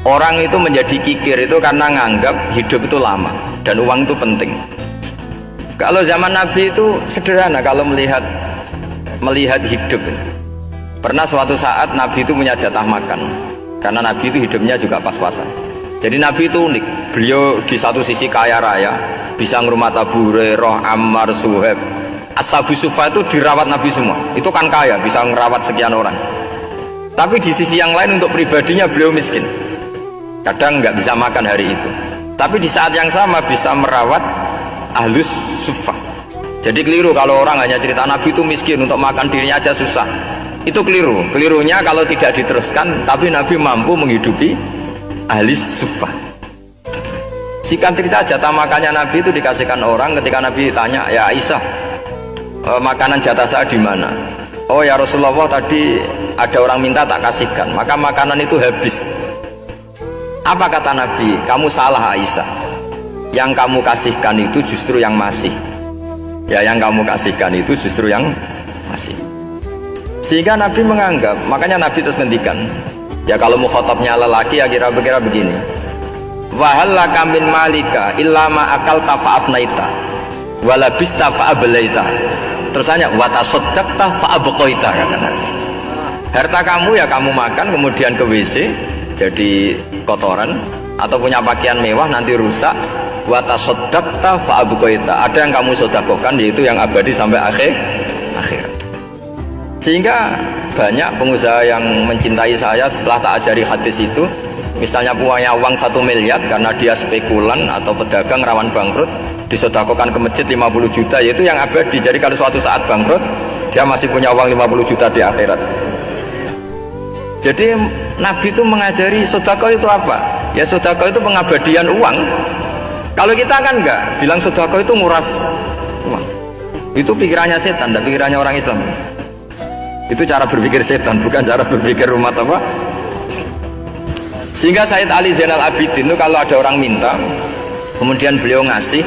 Orang itu menjadi kikir itu karena nganggap hidup itu lama dan uang itu penting. Kalau zaman Nabi itu sederhana kalau melihat hidup. Pernah suatu saat Nabi itu punya jatah makan, karena Nabi itu hidupnya juga pas-pasan. Jadi Nabi itu unik. Beliau di satu sisi kaya raya, bisa ngurmat Abu Hurairah, Ammar, Suhaib. Ashabus Suffah itu dirawat Nabi semua. Itu kan kaya, bisa ngerawat sekian orang. Tapi di sisi yang lain untuk pribadinya beliau miskin. Kadang nggak bisa makan hari itu. Tapi di saat yang sama bisa merawat Ahlus Suffah. Jadi keliru kalau orang hanya cerita Nabi itu miskin, untuk makan dirinya aja susah. Itu keliru. Kelirunya kalau tidak diteruskan, tapi Nabi mampu menghidupi Ahlus Suffah. Singkat cerita, jatah makannya Nabi itu dikasihkan orang. Ketika Nabi tanya, ya Aisyah, makanan jatah saya di mana? Oh ya Rasulullah, tadi ada orang minta tak kasihkan, maka makanan itu habis. Apa kata Nabi? Kamu salah Aisyah. Yang kamu kasihkan itu justru yang masih. Ya, yang kamu kasihkan itu justru yang masih. Sehingga Nabi menganggap, makanya Nabi terus ngendikan, ya kalau mukhatabnya lelaki ya kira-kira begini. Wahal laka min malika illa ma akalta fa'afnaita walabista fa'ablaita. Terus hanya watasaddaqta fa'abqaita, kata Nabi. Harta kamu ya kamu makan kemudian ke WC jadi kotoran, atau punya pakaian mewah nanti rusak. Watasaddaqta fa'abqaita. Ada yang kamu sedekahkan, yaitu yang abadi sampai akhir. Sehingga banyak pengusaha yang mencintai saya setelah tak ajari hadis itu, misalnya punya uang 1 miliar karena dia spekulan atau pedagang rawan bangkrut, disedekahkan ke masjid 50 juta, yaitu yang abadi. Jadi kalau suatu saat bangkrut, dia masih punya uang 50 juta di akhirat. Jadi Nabi itu mengajari sedekah itu apa? Ya sedekah itu pengabadian uang. Kalau kita kan enggak, bilang sedekah itu nguras uang. Itu pikirannya setan dan pikirannya orang Islam. Itu cara berpikir setan, bukan cara berpikir umat apa? Sehingga Sayyid Ali Zainal Abidin itu kalau ada orang minta, kemudian beliau ngasih,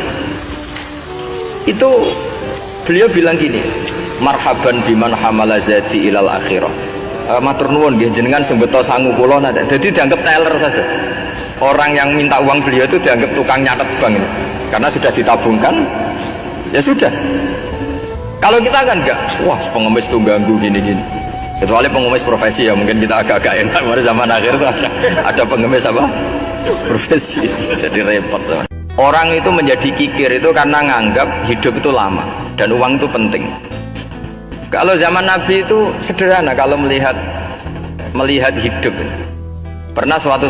itu beliau bilang gini, marhaban biman hamala zati ilal akhirah. Matur nuwun nggih jenengan sing beto sangu kula nada. Jadi dianggap teller saja. Orang yang minta uang beliau itu dianggap tukang nyatet bank ini. Karena sudah ditabungkan, ya sudah. Kalau kita kan enggak, wah pengemis tuh ganggu gini-gini. Kecuali pengemis profesi ya mungkin kita agak-agak enak. Pada zaman akhir itu ada pengemis apa? Profesi. Jadi repot. Orang itu menjadi kikir itu karena nganggap hidup itu lama dan uang itu penting. Kalau zaman Nabi itu sederhana kalau melihat hidup. Pernah suatu